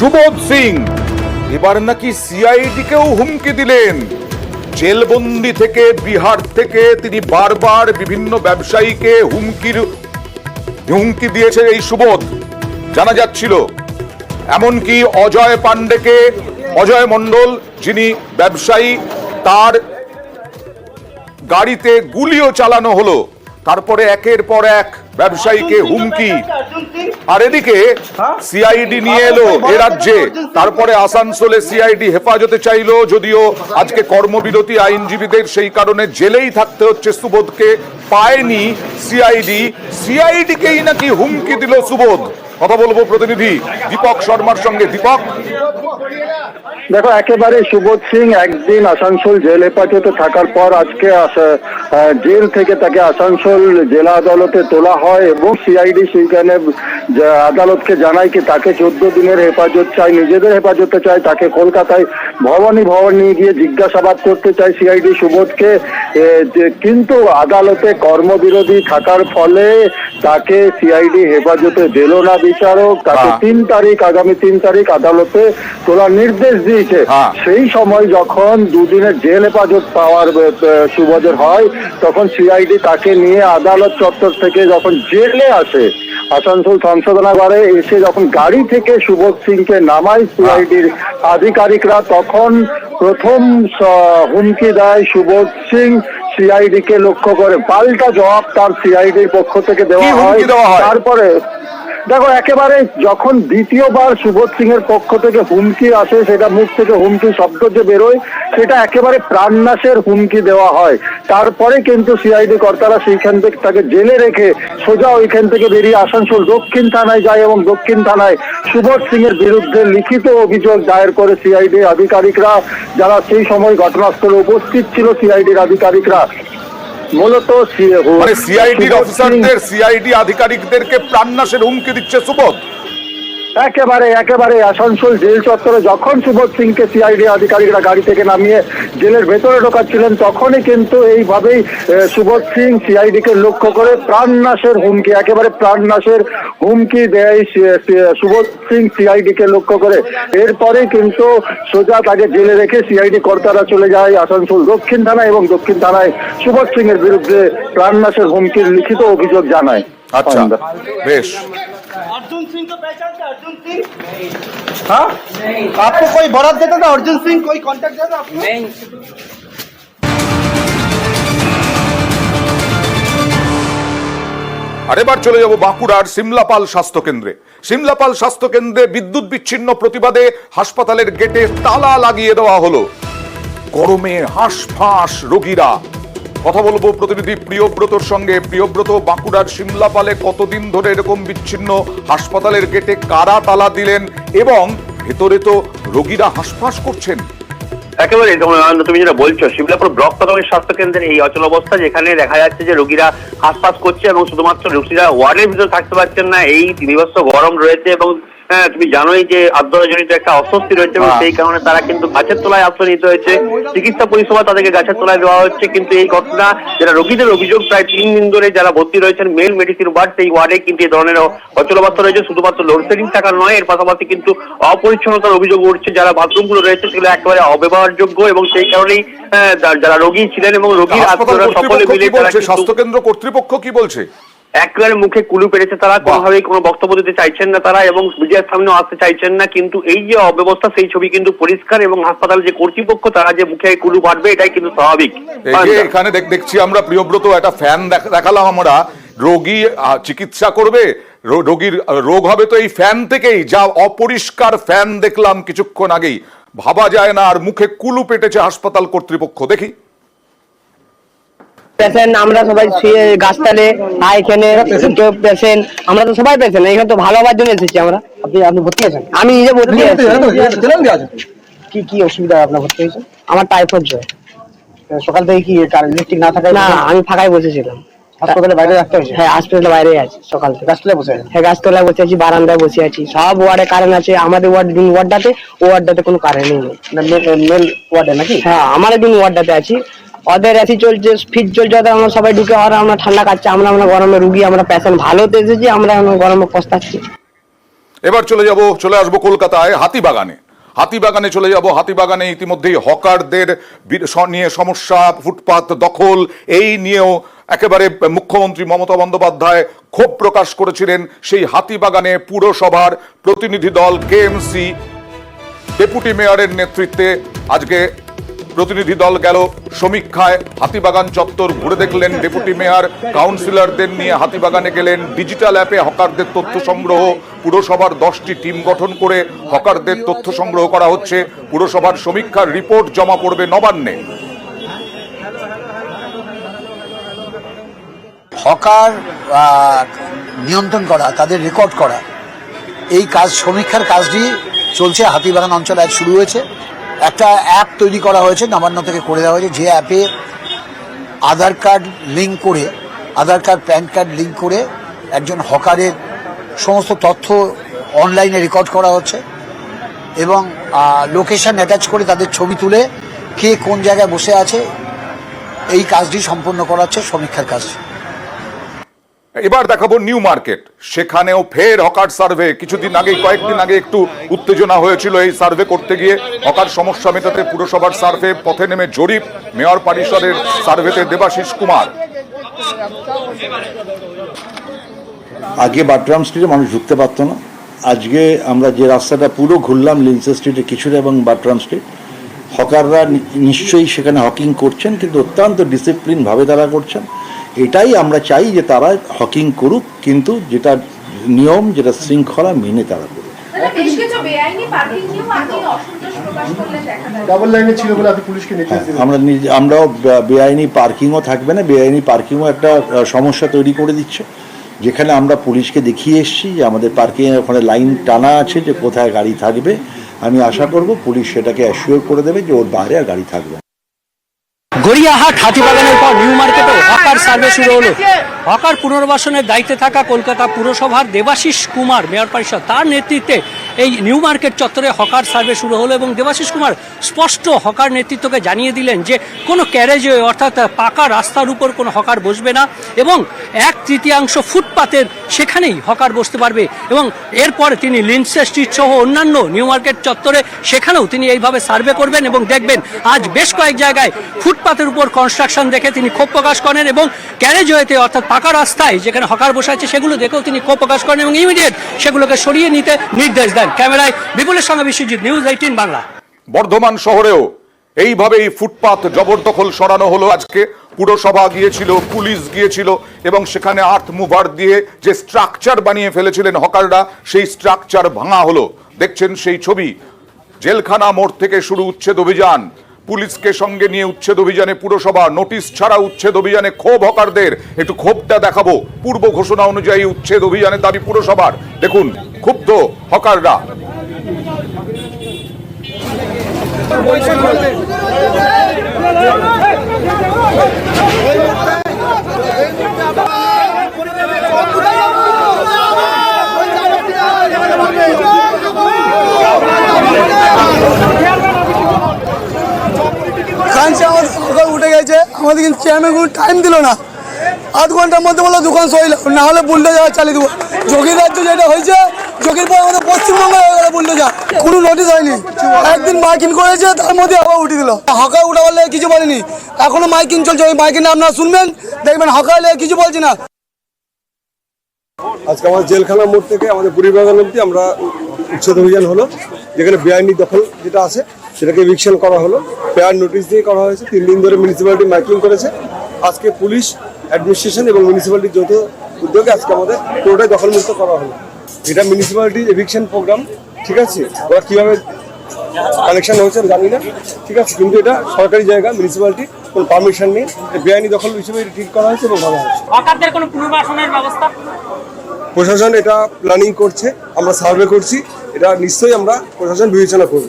সুবোধ সিং এবার নাকি সিআইডিকেও হুমকি দিলেন। জেলবন্দি থেকে বিহার থেকে তিনি বারবার বিভিন্ন ব্যবসায়ীকে হুমকি দিয়েছে এই সুবোধ, জানা যাচ্ছিল। এমনকি অজয় পান্ডেকে, অজয় মণ্ডল যিনি ব্যবসায়ী, তার গাড়িতে গুলিও চালানো হলো। তারপরে একের পর এক ব্যবসায়ীকে হুমকি। আর এদিকে সিআইডি নিয়ে এলো এ রাজ্যে, তারপরে আসানসোলে সিআইডি হেফাজতে চাইলো, যদিও আজকে কর্মবিরতি আইনজীবীদের, সেই কারণে জেলেই থাকতে হচ্ছে সুবোধকে। পায়নি সিআইডিকেই নাকি হুমকি দিল সুবোধ। কথা বলবো প্রতিনিধি দীপক শর্মার সঙ্গে। দীপক, দেখো, একেবারে সুবোধ সিং একদিন আসানসোল জেল হেফাজতে থাকার পর আজকে জেল থেকে তাকে আসানসোল জেলা আদালতে তোলা হয় এবং সিআইডি সেখানে আদালতকে জানায় কি তাকে 14 দিনের হেফাজত চাই, নিজেদের হেফাজতে চাই। তাকে কলকাতায় ভবন নিয়ে গিয়ে জিজ্ঞাসাবাদ করতে চায় সিআইডি সুবোধকে, কিন্তু আদালতে কর্মবিরোধী থাকার ফলে তাকে সিআইডি হেফাজতে দিল না বিচারক। তাকে আগামী 3 তারিখ আদালতে তোলার নির্দেশ দিয়েছে। সেই সময় যখন দুদিনের জেল হেফাজত পাওয়ার সুবোধের হয়, তখন সিআইডি তাকে নিয়ে আদালত চত্বর থেকে যখন জেলে আসে, আসানসোল সংশোধনাগারে এসে যখন গাড়ি থেকে সুবোধ সিংকে নামায় সিআইডির আধিকারিকরা, তখন প্রথম হুমকি দেয় সুবোধ সিং সিআইডি কে লক্ষ্য করে। পাল্টা জবাব তার সিআইডির পক্ষ থেকে দেওয়া হয়। তারপরে দেখো, একেবারে যখন দ্বিতীয়বার সুবোধ সিং এর পক্ষ থেকে হুমকি আসে, সেটা মুখ থেকে হুমকি শব্দ যে বেরোয়, সেটা একেবারে প্রাণনাশের হুমকি দেওয়া হয়। তারপরে কিন্তু সিআইডি কর্তারা সেইখান থেকে তাকে জেলে রেখে সোজা ওইখান থেকে বেরিয়ে আসানসোল দক্ষিণ থানায় যায় এবং দক্ষিণ থানায় সুবোধ সিং এর বিরুদ্ধে লিখিত অভিযোগ দায়ের করে সিআইডি আধিকারিকরা, যারা সেই সময় ঘটনাস্থলে উপস্থিত ছিল। সিআইডির আধিকারিকরা মূলত সিআইডি অফিসারদের, সিআইডি আধিকারিকদেরকে প্রাণনাশের হুমকি দিচ্ছে সুবোধ। একেবারে আসানসোল জেল চত্বরে যখন সুবোধ সিংকে সিআইডি আধিকারিকরা গাড়ি থেকে নামিয়ে জেলের ভেতরে ঢোকাচ্ছিলেন, তখনই কিন্তু এইভাবেই সুবোধ সিং সিআইডি কে লক্ষ্য করে প্রাণনাশের হুমকি, একেবারে প্রাণনাশের হুমকি দেয় সুবোধ সিং সিআইডি কে লক্ষ্য করে। এরপরে কিন্তু সোজা তাকে জেলে রেখে সিআইডি কর্তারা চলে যায় আসানসোল দক্ষিণ থানায় এবং দক্ষিণ থানায় সুবোধ সিং এর বিরুদ্ধে প্রাণনাশের হুমকির লিখিত অভিযোগ জানায়। আচ্ছা, বেশ। अर्जुन सिंह को पहचानते हैं? अर्जुन सिंह, हाँ, आपको कोई बरात देता था? अर्जुन सिंह कोई कांटेक्ट देता आपको? नहीं। আর এবার চলে যাব বাঁকুড়ার সিমলাপাল স্বাস্থ্যকেন্দ্রে। সিমলাপাল স্বাস্থ্যকেন্দ্রে বিদ্যুৎ বিচ্ছিন্ন প্রতিবাদে হাসপাতালের গেটে তালা লাগিয়ে দেওয়া হলো। গরমে হাঁসফাঁস রোগীরা। কথা বলবো প্রতিনিধি প্রিয়ব্রতর সঙ্গে। প্রিয়ব্রত, বাঁকুড়ার সিমলাপালে কতদিন ধরে এরকম বিচ্ছিন্ন হাসপাতালের গেটে কারা তালা দিলেন, এবং ভেতরে তো রোগীরা হাঁসফাঁস করছেন? একেবারে তুমি যেটা বলছো, শিমলাপুর ব্লক প্রাথমিক স্বাস্থ্য কেন্দ্রের এই অচল অবস্থা, যেখানে দেখা যাচ্ছে যে রোগীরা হাঁসফাঁস করছে এবং শুধুমাত্র রোগীরা ওয়ার্ডের ভিতরে থাকতে পারছেন না। এই বিভৎস গরম রয়েছে এবং তুমি জানোই যে আর্দ্রতাজনিত একটা অস্বস্তি রয়েছে এবং সেই কারণে তারা কিন্তু গাছের তলায় আশ্রয় নিতে হয়েছে। চিকিৎসা পরিষেবা তাদেরকে গাছের তলায় দেওয়া হচ্ছে। কিন্তু এই ঘটনা, যারা রোগীদের অভিযোগ, প্রায় 3 দিন ধরে যারা ভর্তি রয়েছেন মেল মেডিসিন ওয়ার্ড, সেই ওয়ার্ডে কিন্তু এই ধরনের অচল অবস্থা রয়েছে। শুধুমাত্র লোডশেডিং থাকা নয়, এর পাশাপাশি কিন্তু অপরিচ্ছন্নতার অভিযোগ উঠছে। যারা বাথরুমগুলো রয়েছে সেগুলো একেবারে অব্যবহারযোগ্য এবং সেই কারণেই যারা রোগী ছিলেন এবং রোগীর আত্মীয়রা সকলে মিলে, স্বাস্থ্যকেন্দ্র কর্তৃপক্ষ কি বলছে? একেবারে মুখে কুলু পেরেছে তারা, কোনোভাবেই কোনো বক্তব্য দিতে চাইছেন না তারা এবং মিডিয়ার সামনেও আসতে চাইছেন না। কিন্তু এই যে অব্যবস্থা, সেই ছবি কিন্তু পরিষ্কার এবং হাসপাতাল যে কর্তৃপক্ষ তারা যে মুখে কুলু বাড়বে, এটাই কিন্তু স্বাভাবিক। এখানে দেখছি আমরা প্রিয়ব্রত, একটা ফ্যান দেখালাম আমরা। রোগী চিকিৎসা করবে, রোগীর রোগ হবে তো এই ফ্যান থেকেই। যা অপরিষ্কার ফ্যান দেখলাম কিছুক্ষণ আগেই, ভাবা যায় না। আর মুখে কুলু পেটেছে হাসপাতাল কর্তৃপক্ষ। দেখি। পেশেন্ট আমরা সবাই গাছতলে এখানে পেশেন্ট, আমরা তো সবাই পেশেন্ট, এখানে তো ভালো হওয়ার জন্য এসেছি আমরা। আপনি ভর্তি আছেন? আমি নিজে ভর্তি আছি। কি অসুবিধা আপনার ভর্তি হয়েছে? আমার টাইফয়েড জ্বর। সকাল থেকে কি ইলেকট্রিক না থাকায়? না, আমি ফাঁকায় বসেছিলাম। হাসপাতালের বাইরে রাখতে হয়েছে? হ্যাঁ, হাসপাতালের বাইরে আছি সকাল থেকে। গাছতলায় বসে আছি? হ্যাঁ, গাছতলায় বসে আছি, বারান্দায় বসে আছি। সব ওয়ার্ডে কারেন্ট আছে, আমাদের ওয়ার্ডটাতে কোনো কারেন্টই নেই। মেল ওয়ার্ডে নাকি? হ্যাঁ, আমাদের ওয়ার্ডটাতে আছি। ওদের এসি চলছে, ফিট চলছে, ওদের আমরা সবাই ঢুকে, ওরা আমরা ঠান্ডা খাচ্ছি, আমরা গরমে রুগী, আমরা পেশেন্ট ভালো তো এসেছি, আমরা গরমে পস্তাচ্ছি। এবার চলে আসবো কলকাতায় হাতিবাগানে চলে যাব। হাতিবাগানে ইতিমধ্যেই হকারদের নিয়ে সমস্যা, ফুটপাত দখল, এই নিয়েও একেবারে মুখ্যমন্ত্রী মমতা বন্দ্যোপাধ্যায় ক্ষোভ প্রকাশ করেছিলেন। সেই হাতিবাগানে পুরসভার প্রতিনিধি দল কেএমসি ডেপুটি মেয়রের নেতৃত্বে আজকে প্রতিনিধি দল গেল সমীক্ষায়। হাতিবাগান চত্বর ঘুরে দেখলেন ডেপুটি মেয়র, কাউন্সিলরদের নিয়ে হাতিবাগানে গেলেন। ডিজিটাল অ্যাপে হকারদের তথ্য সংগ্রহ, পুরসভার 10টি টিম গঠন করে হকারদের তথ্য সংগ্রহ করা হচ্ছে। পুরসভার সমীক্ষার রিপোর্ট জমা পড়বে নবান্নে। হকার নিয়ন্ত্রণ করা, তাদের রেকর্ড করা, এই কাজ, সমীক্ষার কাজটি চলছে। হাতিবাগান অঞ্চলে আজ শুরু হয়েছে। একটা অ্যাপ তৈরি করা হয়েছে, নবান্ন থেকে করে দেওয়া হয়েছে, যে অ্যাপে আধার কার্ড লিঙ্ক করে, আধার কার্ড প্যান কার্ড লিঙ্ক করে একজন হকারের সমস্ত তথ্য অনলাইনে রেকর্ড করা হচ্ছে এবং লোকেশন অ্যাটাচ করে তাদের ছবি তুলে কে কোন জায়গায় বসে আছে এই কাজটি সম্পন্ন করা হচ্ছে, সমীক্ষার কাজ। এবার দেখাবো নিউ মার্কেট, সেখানেও ফের হকার সার্ভে। কয়েকদিন আগে একটু উত্তেজনা হয়েছিল এই সার্ভে করতে গিয়ে। হকার সমস্যা মেটাতে পুরসভার সার্ভে, পথে নেমে জরিপ। মেয়র পরিষদের সার্ভেতে দেবাশিস কুমার। আগে বাটরাম স্ট্রিটে মানুষ ঢুকতে পারতো না, আজকে আমরা যে রাস্তাটা পুরো ঘুরলাম, লিন্সেস স্ট্রিটে কিছুটা এবং বাটরাম স্ট্রিট, হকাররা নিশ্চয়ই সেখানে হকিং করছেন, কিন্তু অত্যন্ত ডিসিপ্লিন ভাবে তারা করছেন। এটাই আমরা চাই যে তারা হকিং করুক, কিন্তু যেটা নিয়ম, যেটা শৃঙ্খলা মেনে তারা করুক। আমরাও বেআইনি পার্কিংও থাকবে না, বেআইনি পার্কিংও একটা সমস্যা তৈরি করে দিচ্ছে। যেখানে আমরা পুলিশকে দেখিয়ে এসেছি যে আমাদের পার্কিংয়ের ওখানে লাইন টানা আছে যে কোথায় গাড়ি থাকবে, আমি আশা করব পুলিশ সেটাকে অ্যাসিওর করে দেবে যে ওর বাইরে আর গাড়ি থাকবে। গড়িয়াহাট হাতিবাগানের পর নিউ মার্কেটেও হকার সার্ভে শুরু হলো। হকার পুনর্বাসনের দায়িত্বে থাকা কলকাতা পুরসভার দেবাশিস কুমার, মেয়র পরিষদ, তার নেতৃত্বে এই নিউ মার্কেট চত্বরে হকার সার্ভে শুরু হলো এবং দেবাশিস কুমার স্পষ্ট হকার নেতৃত্বকে জানিয়ে দিলেন যে কোনো ক্যারেজওয়ে অর্থাৎ পাকা রাস্তার উপর কোনো হকার বসবে না এবং 1/3 ফুটপাতের সেখানেই হকার বসতে পারবে। এবং এরপরে তিনি লিন্সে স্ট্রিট সহ অন্যান্য নিউ মার্কেট চত্বরে সেখানেও তিনি এইভাবে সার্ভে করবেন এবং দেখবেন আজ বেশ কয়েক জায়গায় ফুটপাতের উপর কনস্ট্রাকশন দেখে তিনি ক্ষোভ প্রকাশ করেন এবং ক্যারেজওয়েতে অর্থাৎ পাকা রাস্তায় যেখানে হকার বসে আছে সেগুলো দেখেও তিনি ক্ষোভ প্রকাশ করেন এবং ইমিডিয়েট সেগুলোকে সরিয়ে নিতে নির্দেশ দেন। ক্যামেরায় বিপুলের সঙ্গে বিশ্বজিৎ, নিউজ 18 বাংলা। বর্ধমান শহরেও এইভাবেই ফুটপাত জবরদখল সরানো হলো। আজকে পুরসভা গিয়েছিল, পুলিশ গিয়েছিল এবং সেখানে আর্থ মুভার দিয়ে যে স্ট্রাকচার বানিয়ে ফেলেছিলেন হকাররা, সেই স্ট্রাকচার ভাঙা হলো। দেখছেন সেই ছবি। জেলখানা মোড় থেকে শুরু উচ্ছেদ অভিযান, পুলিশকে সঙ্গে নিয়ে উচ্ছেদ অভিযানে পুরসভা, নোটিশ ছাড়া উচ্ছেদ অভিযানে ক্ষোভ হকারদের। একটু ক্ষোভটা দেখাবো। পূর্ব ঘোষণা অনুযায়ী উচ্ছেদ অভিযানের দাবি পুরসভার। দেখুন ক্ষুব্ধ হকাররা। উঠে গেছে, আমাদের কিন্তু চেয়ারম্যান কোনো টাইম দিল না। আধ ঘন্টার মধ্যে বললো দোকান সইল, না হলে বুলডোজার চালিয়ে দেবো। যোগীর রাজ্য যেটা হয়েছে, যোগীর পর আমাদের পশ্চিমবঙ্গে হয়ে গেল বুলডোজার। কোনো নোটিশ হয়নি, একদিন মাইকিং করেছে, তার মধ্যে আবার উঠে দিল। হকার উঠা বললে কিছু বলেনি, এখনো মাইকিং চলছে। ওই মাইকিংটা আপনারা শুনবেন, দেখবেন হকার কিছু বলছে না। আজকে আমাদের জেলখানা মোড় থেকে আমাদের পরিবাগান অব্দি আমরা উচ্ছেদ অভিযান হলো, যেখানে বেআইনি দখল যেটা আছে সেটাকে এভিকশন করা হলো। পেয়ার নোটিশ দিয়ে করা হয়েছে। 3 দিন ধরে মিউনিসিপ্যালিটি মাইকিং করেছে। আজকে পুলিশ, অ্যাডমিনিস্ট্রেশন এবং মিউনিসিপ্যালিটির যৌথ উদ্যোগে আজকে আমাদের পুরোটাই দখলমুক্ত করা হলো। এটা মিউনিসিপ্যালিটির এভিকশন প্রোগ্রাম, ঠিক আছে। ওরা কীভাবে কানেকশন হয়েছে জানি না, ঠিক আছে, কিন্তু এটা সরকারি জায়গা, মিউনিসিপ্যালিটি কোনো পারমিশন নেই। বেআইনি দখল হিসেবে ঠিক করা হয়েছে এবং ভালো হয়েছে। হকারদের কোনো পুনর্বাসনের ব্যবস্থা প্রশাসন এটা প্ল্যানিং করছে, আমরা সার্ভে করছি, এটা নিশ্চয়ই আমরা প্রশাসন বিবেচনা করব।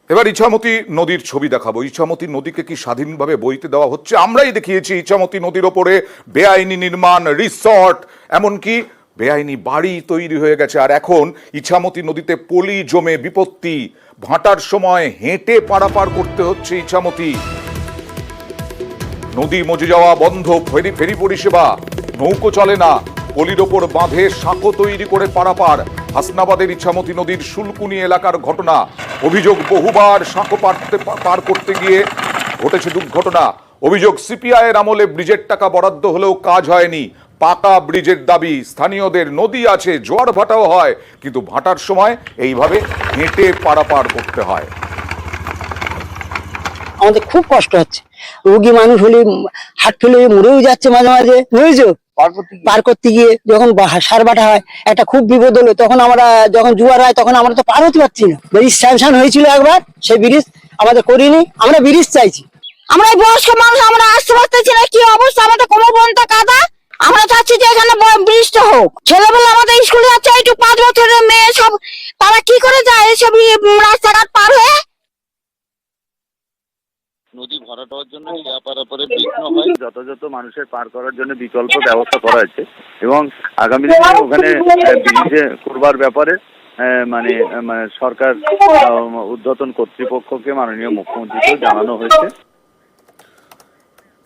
এবার ইছামতি নদীর ছবি দেখাবো। ইছামতি নদীকে কি স্বাধীনভাবে বইতে দেওয়া হচ্ছে? আমরাই দেখিয়েছি ইছামতি নদীর ওপরে বেআইনি নির্মাণ, রিসর্ট, এমনকি বেআইনি বাড়ি তৈরি হয়ে গেছে। আর এখন ইছামতি নদীতে পলি জমে বিপত্তি। ভাটার সময় হেঁটে পারাপার করতে হচ্ছে ইছামতি। নদী মজে যাওয়া বন্ধ, ফেরি পরিষেবা, নৌকো চলে না। পলির ওপর বাঁধে সাঁকো তৈরি করে পারাপার। হাসনাবাদের ইছামতি নদীর শুলকুনি এলাকার ঘটনা। অভিযোগ, বহুবার সাঁকো পার করতে গিয়ে ঘটেছে দুর্ঘটনা। অভিযোগ, সিপিআই এর আমলে ব্রিজের টাকা বরাদ্দ হলেও কাজ হয়নি। পাকা ব্রিজের দাবি স্থানীয়দের। নদী আছে, জোয়ার ভাটাও হয়, কিন্তু ভাটার সময় এইভাবে হেঁটে পারাপার করতে হয়। আমাদের খুব কষ্ট হচ্ছে, রোগী মানুষ হলে হাত ফেলে মরেও যাচ্ছে মাঝে মাঝে, বুঝেছো? পার করতে গিয়ে যখন সার বাটা হয় একটা খুব বিপদ হলো, তখন আমরা যখন জোয়ার হয় তখন আমরা তো পার হতে পারছি না। ব্রিজ স্যাংশন হয়েছিল একবার, সেই ব্রিজ আমাদের করিনি, আমরা ব্রিজ চাইছি। আমরা বয়স্ক মানুষ, আমরা আসতে পারতেছি না, কি অবস্থা আমাদের কোমর পর্যন্ত কাদা। আমরা চাচ্ছি যে এখানে ব্রিজটা হোক। ছেলেবেলা আমাদের স্কুলে যাচ্ছে, একটু 5 বছরের মেয়ে সব, তারা কি করে যায় এসব রাস্তাঘাট পার হয়ে? নদী ভরাট হওয়ার জন্য পারাপারে বিঘ্ন হয়, যথাযথ মানুষের পার করার জন্য বিকল্প ব্যবস্থা করা হয়েছে এবং আগামী দিনে ওখানে ব্রিজে করবার ব্যাপারে মানে সরকার ঊর্ধ্বতন কর্তৃপক্ষকে মাননীয় মুখ্যমন্ত্রীকে জানানো হয়েছে।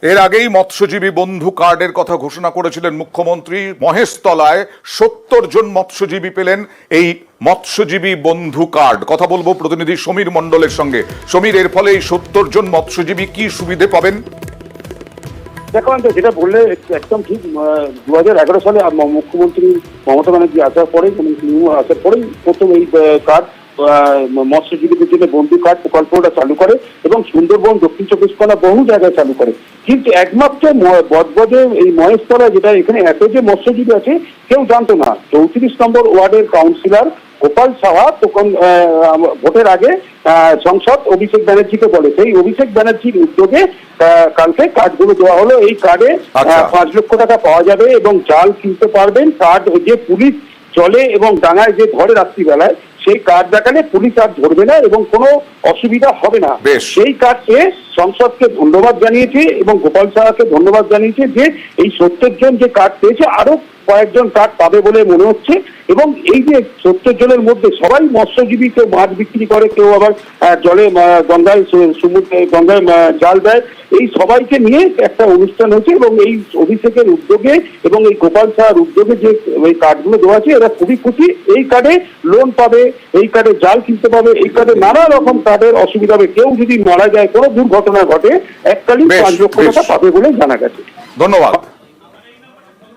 এর আগেই মৎস্যজীবী বন্ধু কার্ডের কথা ঘোষণা করেছিলেন মুখ্যমন্ত্রী। মহেশতলায় 70 জন মৎস্যজীবী পেলেন এই মৎস্যজীবী বন্ধু কার্ড। কথা বলবো প্রতিনিধি সমীর মণ্ডলের সঙ্গে। সমীর, এর ফলে এই 70 জন মৎস্যজীবী কি সুবিধে পাবেন? দেখো, যেটা বললে একদম ঠিক। 2011 সালে মুখ্যমন্ত্রী মমতা ব্যানার্জি আসার পরেই, আসার পরেই প্রথম এই কার্ড মৎস্যজীবীদের জন্য বন্ধু কার্ড প্রকল্পটা চালু করে এবং সুন্দরবন, দক্ষিণ চব্বিশ পরগনা বহু জায়গায় চালু করে। কিন্তু একমাত্র বজবজে এই মহেশতলা, যেটা এখানে এত যে মৎস্যজীবী আছে কেউ জানতো না। 34 নম্বর ওয়ার্ডের কাউন্সিলর গোপাল সাহা তখন ভোটের আগে সংসদ অভিষেক ব্যানার্জিকে বলে, সেই অভিষেক ব্যানার্জির উদ্যোগে কালকে কার্ডগুলো দেওয়া হলো। এই কার্ডে 5 লক্ষ টাকা পাওয়া যাবে এবং জাল কিনতে পারবেন। কার্ড যে পুলিশ জলে এবং ডাঙায় যে ধরে রাত্রিবেলায়, সেই কার্ড দেখালে পুলিশ আর ধরবে না এবং কোনো অসুবিধা হবে না। সেই কার্ড পেয়ে সংসদকে ধন্যবাদ জানিয়েছে এবং গোপাল সাহাকে ধন্যবাদ জানিয়েছে যে এই 70 জন যে কার্ড পেয়েছে, আরো কয়েকজন কার্ড পাবে বলে মনে হচ্ছে। এবং এই যে 70 জনের মধ্যে সবাই মৎস্যজীবী, কেউ মাছ বিক্রি করে, কেউ আবার জলে গঙ্গায় সমুদ্রে গঙ্গায় জাল দেয়। এই সবাইকে নিয়ে একটা অনুষ্ঠান হচ্ছে এবং এই অভিষেকের উদ্যোগে এবং এই গোপাল সাহার উদ্যোগে যে এই কার্ডগুলো দেওয়া আছে, এরা খুবই খুশি। এই কার্ডে লোন পাবে, এই কার্ডে জাল কিনতে পাবে, এই কার্ডে নানা রকম কার্ডের অসুবিধা হবে। কেউ যদি মারা যায়, কোনো দুর্ঘটনা ঘটে, এককালীন 5 লক্ষ টাকা পাবে বলে জানা গেছে। ধন্যবাদ।